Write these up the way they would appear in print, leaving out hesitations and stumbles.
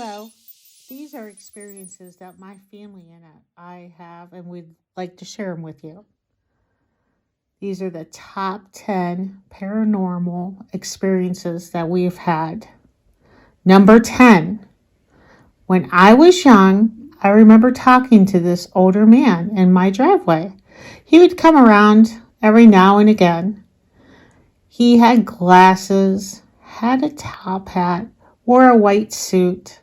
Hello. These are experiences that my family and I have, and we'd like to share them with you. These are the top 10 paranormal experiences that we've had. Number 10. When I was young, I remember talking to this older man in my driveway. He would come around every now and again. He had glasses, had a top hat, wore a white suit,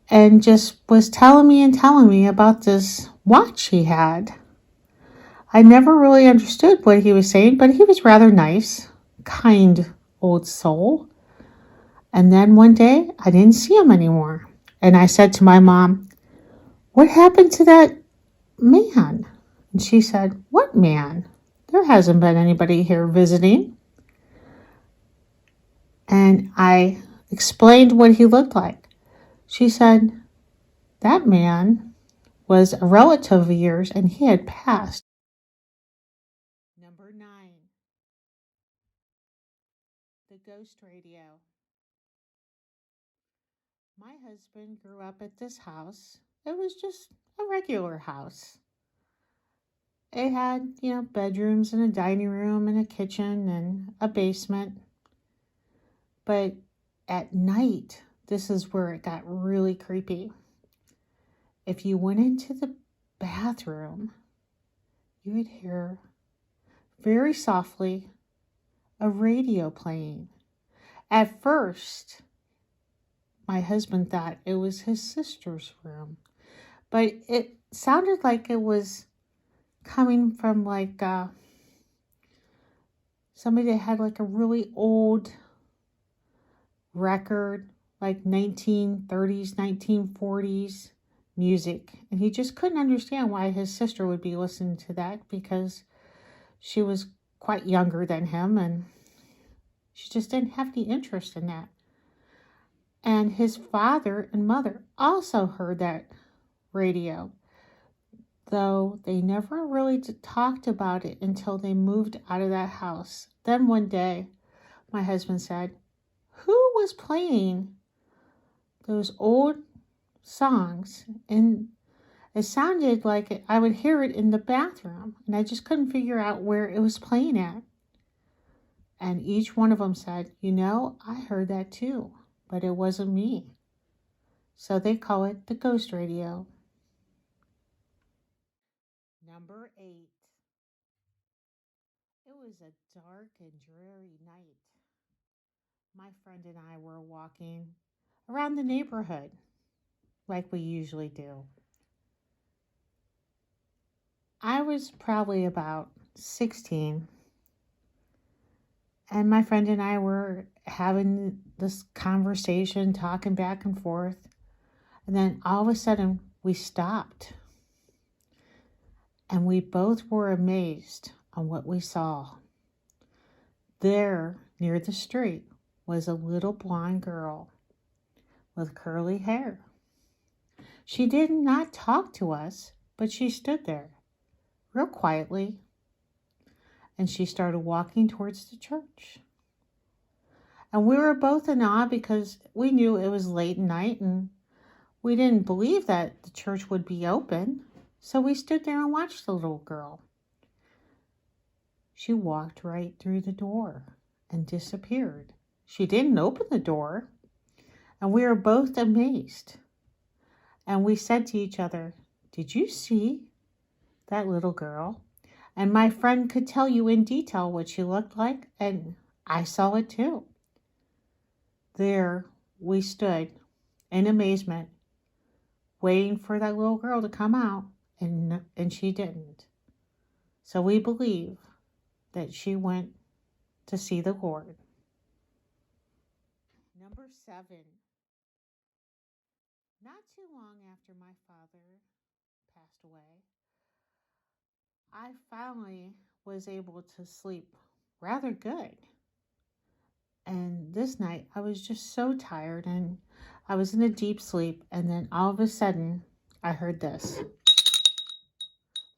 and just was telling me about this watch he had. I never really understood what he was saying, but he was rather nice, kind old soul. And then one day, I didn't see him anymore. And I said to my mom, "What happened to that man?" And she said, "What man? There hasn't been anybody here visiting." And I explained what he looked like. She said, "That man was a relative of yours and he had passed." Number 9, the ghost radio. My husband grew up at this house. It was just a regular house. It had, bedrooms and a dining room and a kitchen and a basement. But at night, this is where it got really creepy. If you went into the bathroom, you would hear very softly a radio playing. At first, my husband thought it was his sister's room, but it sounded like it was coming from somebody that had a really old record, like 1930s, 1940s music. And he just couldn't understand why his sister would be listening to that, because she was quite younger than him and she just didn't have any interest in that. And his father and mother also heard that radio, though they never really talked about it until they moved out of that house. Then one day, my husband said, "Who was playing those old songs?" And it sounded like I would hear it in the bathroom, and I just couldn't figure out where it was playing at. And each one of them said, "I heard that too, but it wasn't me." So they call it the ghost radio. Number 8. It was a dark and dreary night. My friend and I were walking around the neighborhood like we usually do. I was probably about 16, and my friend and I were having this conversation, talking back and forth, and then all of a sudden we stopped. And we both were amazed on what we saw. There, near the street, was a little blonde girl with curly hair. She did not talk to us, but she stood there real quietly, and she started walking towards the church. And we were both in awe because we knew it was late at night and we didn't believe that the church would be open. So we stood there and watched the little girl. She walked right through the door and disappeared. She didn't open the door, and we were both amazed. And we said to each other, "Did you see that little girl?" And my friend could tell you in detail what she looked like, and I saw it too. There we stood in amazement, waiting for that little girl to come out, and she didn't. So we believe that she went to see the Lord. Number 7. Not too long after my father passed away, I finally was able to sleep rather good. And this night I was just so tired and I was in a deep sleep, and then all of a sudden I heard this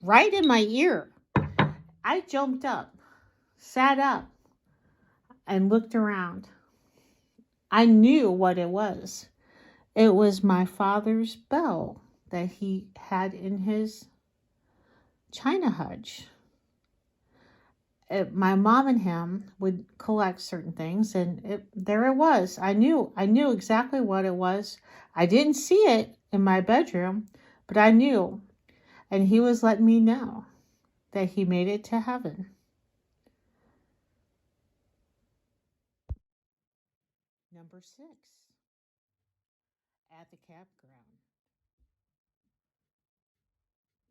right in my ear. I jumped up, sat up, and looked around. I knew what it was. It was my father's bell that he had in his china hutch. My mom and him would collect certain things, and there it was. I knew exactly what it was. I didn't see it in my bedroom, but I knew, and he was letting me know that he made it to heaven. Number 6, at the campground.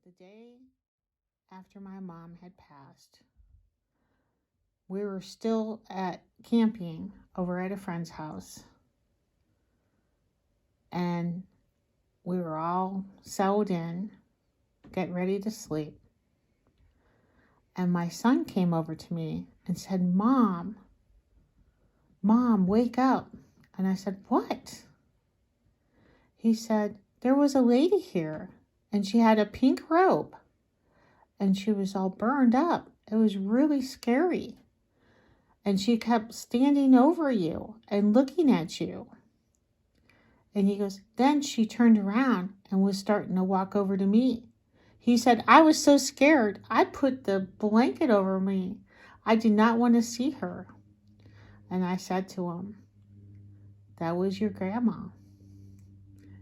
The day after my mom had passed, we were still at camping over at a friend's house, and we were all settled in, getting ready to sleep. And my son came over to me and said, Mom, wake up. And I said, what? He said, there was a lady here, and she had a pink robe, and she was all burned up. It was really scary. And she kept standing over you and looking at you. And he goes, then she turned around and was starting to walk over to me. He said, I was so scared, I put the blanket over me. I did not want to see her. And I said to him, that was your grandma.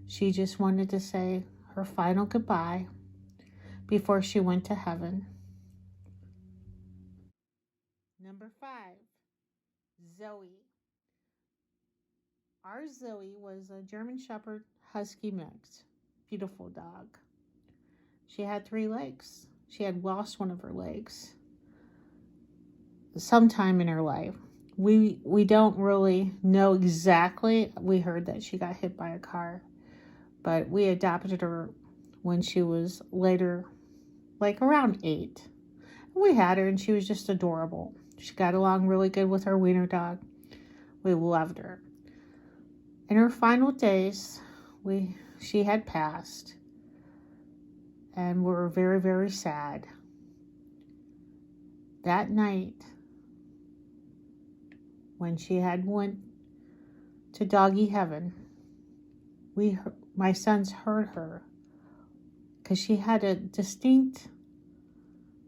She just wanted to say her final goodbye before she went to heaven. Number 5, Zoe. Our Zoe was a German Shepherd Husky mix. Beautiful dog. She had 3 legs. She had lost one of her legs sometime in her life. We don't really know exactly. We heard that she got hit by a car, but we adopted her when she was later, like around 8. We had her, and she was just adorable. She got along really good with our wiener dog. We loved her. In her final days, she had passed, and we were very, very sad. That night, when she had went to doggy heaven, my sons heard her, because she had a distinct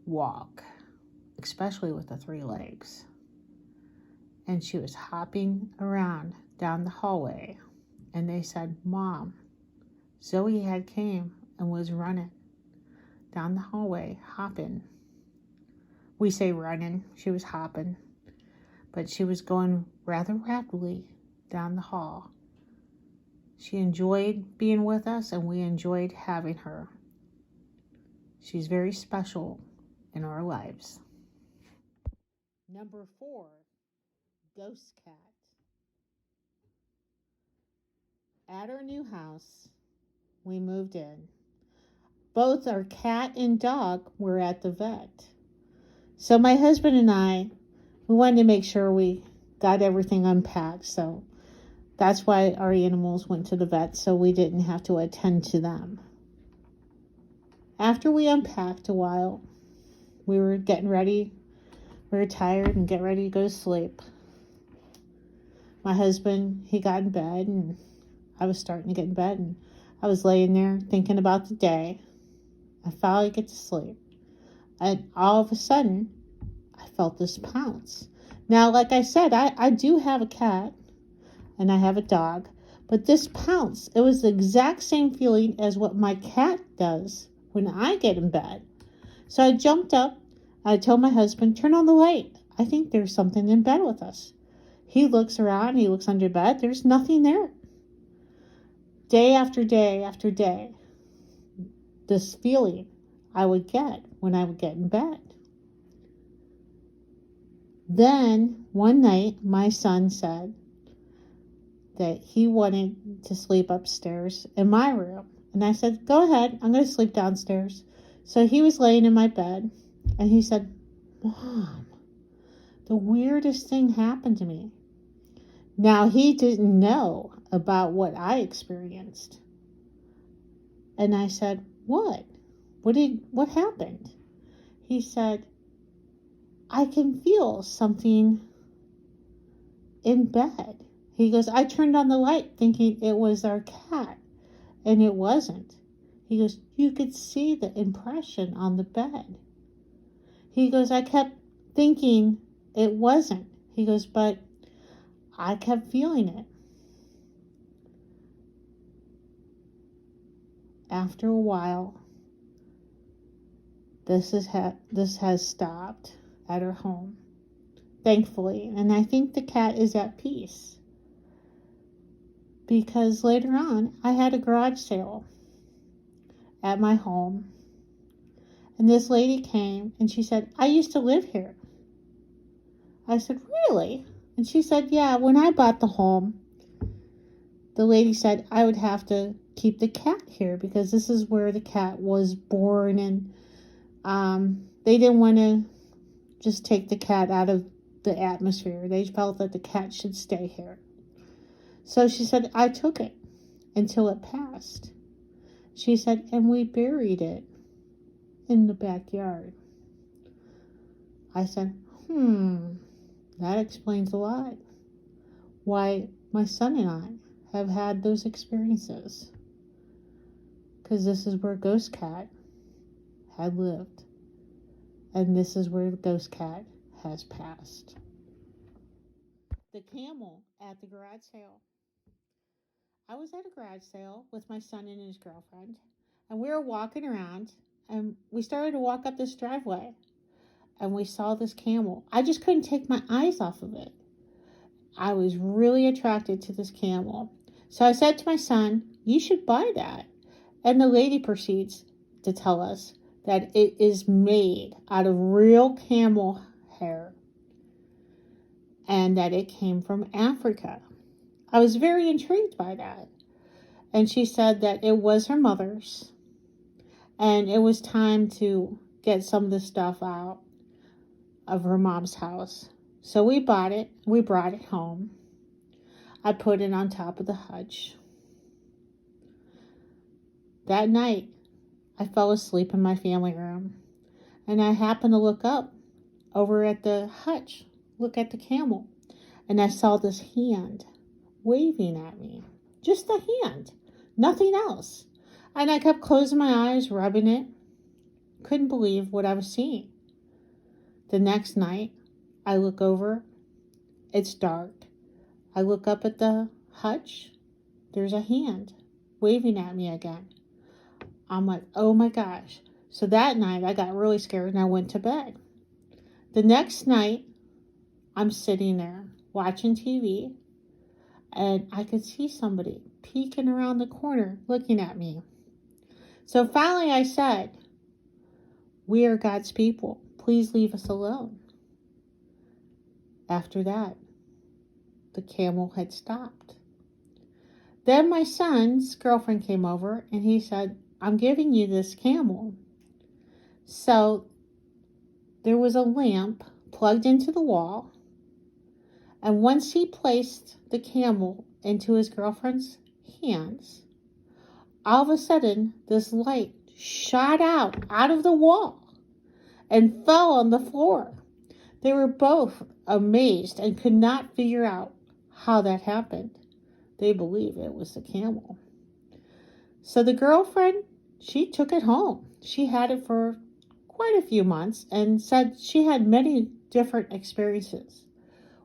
walk, especially with the 3 legs. And she was hopping around down the hallway, and they said, Mom, Zoe had came and was running down the hallway, hopping. We say running, she was hopping, but she was going rather rapidly down the hall. She enjoyed being with us, and we enjoyed having her. She's very special in our lives. Number 4, Ghost Cat. At our new house, we moved in. Both our cat and dog were at the vet. So my husband and I, we wanted to make sure we got everything unpacked. So that's why our animals went to the vet, so we didn't have to attend to them. After we unpacked a while, we were getting ready. We were tired and getting ready to go to sleep. My husband, he got in bed, and I was starting to get in bed, and I was laying there thinking about the day. I finally get to sleep, and all of a sudden, I felt this pounce. Now, like I said, I do have a cat, and I have a dog, but this pounce, it was the exact same feeling as what my cat does when I get in bed. So I jumped up. I told my husband, turn on the light. I think there's something in bed with us. He looks around. He looks under bed. There's nothing there. Day after day after day, this feeling I would get when I would get in bed. Then one night, my son said that he wanted to sleep upstairs in my room. And I said, go ahead, I'm going to sleep downstairs. So he was laying in my bed, and he said, Mom, the weirdest thing happened to me. Now, he didn't know about what I experienced. And I said, what? What happened? He said, I can feel something in bed. He goes, I turned on the light thinking it was our cat, and it wasn't. He goes, you could see the impression on the bed. He goes, I kept thinking it wasn't. He goes, but I kept feeling it. After a while, this has stopped at her home, thankfully, and I think the cat is at peace. Because later on, I had a garage sale at my home, and this lady came and she said, I used to live here. I said, really? And she said, yeah, when I bought the home, the lady said I would have to keep the cat here because this is where the cat was born, and they didn't want to just take the cat out of the atmosphere. They felt that the cat should stay here. So she said, I took it until it passed. She said, and we buried it in the backyard. I said, that explains a lot. Why my son and I have had those experiences. Because this is where Ghost Cat had lived. And this is where the Ghost Cat has passed. The camel at the garage sale. I was at a garage sale with my son and his girlfriend, and we were walking around, and we started to walk up this driveway, and we saw this camel. I just couldn't take my eyes off of it. I was really attracted to this camel. So I said to my son, you should buy that. And the lady proceeds to tell us that it is made out of real camel hair and that it came from Africa. I was very intrigued by that. And she said that it was her mother's and it was time to get some of the stuff out of her mom's house. So we bought it. We brought it home. I put it on top of the hutch. That night, I fell asleep in my family room, and I happened to look up over at the hutch, look at the camel, and I saw this hand waving at me. Just a hand, nothing else. And I kept closing my eyes, rubbing it. Couldn't believe what I was seeing. The next night, I look over. It's dark. I look up at the hutch. There's a hand waving at me again. I'm like, oh my gosh. So that night I got really scared and I went to bed. The next night I'm sitting there watching TV and I could see somebody peeking around the corner looking at me. So finally I said, we are God's people. Please leave us alone. After that, the camel had stopped. Then my son's girlfriend came over and he said, I'm giving you this camel. So there was a lamp plugged into the wall. And once he placed the camel into his girlfriend's hands, all of a sudden this light shot out of the wall and fell on the floor. They were both amazed and could not figure out how that happened. They believe it was the camel. So the girlfriend, she took it home. She had it for quite a few months and said she had many different experiences.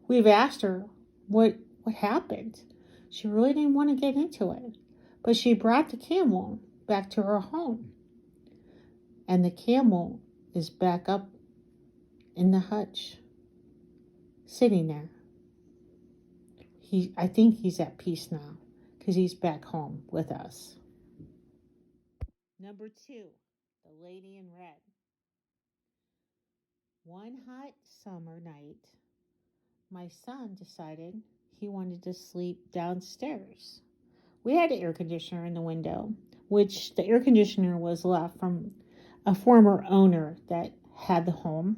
We've asked her what happened. She really didn't want to get into it. But she brought the camel back to her home. And the camel is back up in the hutch, sitting there. I think he's at peace now because he's back home with us. Number 2, the lady in red. One hot summer night, my son decided he wanted to sleep downstairs. We had an air conditioner in the window, which the air conditioner was left from a former owner that had the home.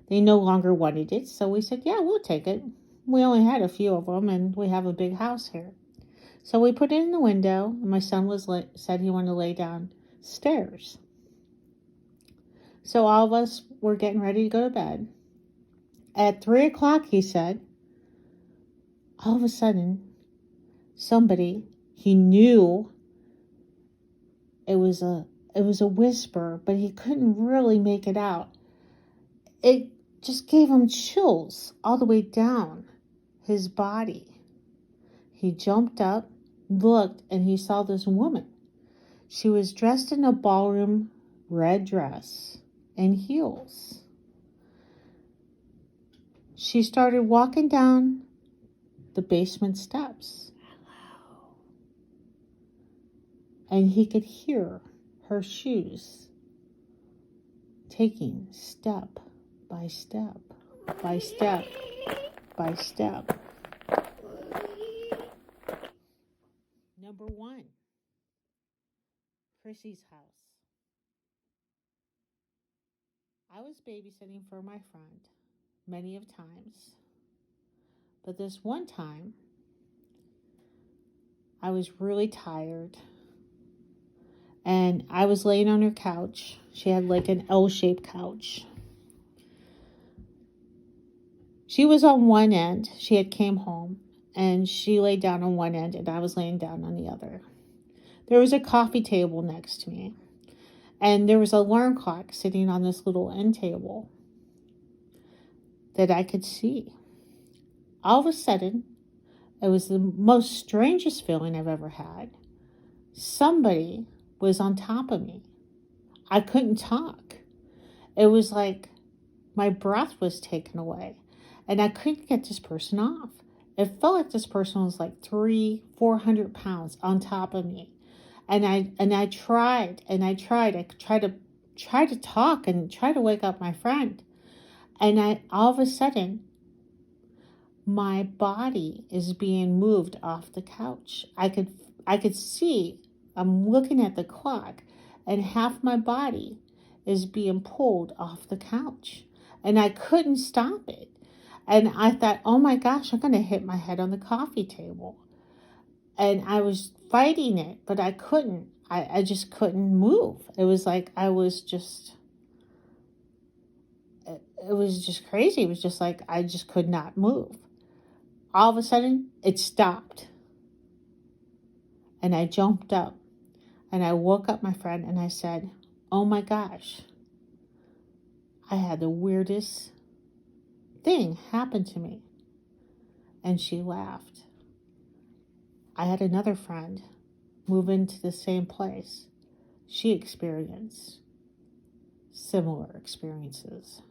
They no longer wanted it, so we said, yeah, we'll take it. We only had a few of them, and we have a big house here. So we put it in the window, and my son said he wanted to lay downstairs. So all of us were getting ready to go to bed. At 3 o'clock, he said, all of a sudden, somebody, he knew it was a whisper, but he couldn't really make it out. It just gave him chills all the way down his body. He jumped up, looked, and he saw this woman. She was dressed in a ballroom red dress and heels. She started walking down the basement steps. And he could hear her shoes taking step by step by step by step. Number 1, Chrissy's house. I was babysitting for my friend many of times, but this one time I was really tired and I was laying on her couch. She had like an L-shaped couch. She was on one end. She had came home and she laid down on one end and I was laying down on the other. There was a coffee table next to me and there was an alarm clock sitting on this little end table that I could see. All of a sudden, it was the most strangest feeling I've ever had. Somebody was on top of me. I couldn't talk. It was like my breath was taken away and I couldn't get this person off. It felt like this person was like 300-400 pounds on top of me. And I tried. I tried to talk and try to wake up my friend. And all of a sudden, my body is being moved off the couch. I could see, I'm looking at the clock, and half my body is being pulled off the couch. And I couldn't stop it. And I thought, oh my gosh, I'm going to hit my head on the coffee table. And I was fighting it, but I couldn't. I just couldn't move. It was like it was just crazy. It was just like I just could not move. All of a sudden, it stopped. And I jumped up. And I woke up my friend and I said, oh my gosh, I had the weirdest thing happen to me. And she laughed. I had another friend move into the same place. She experienced similar experiences.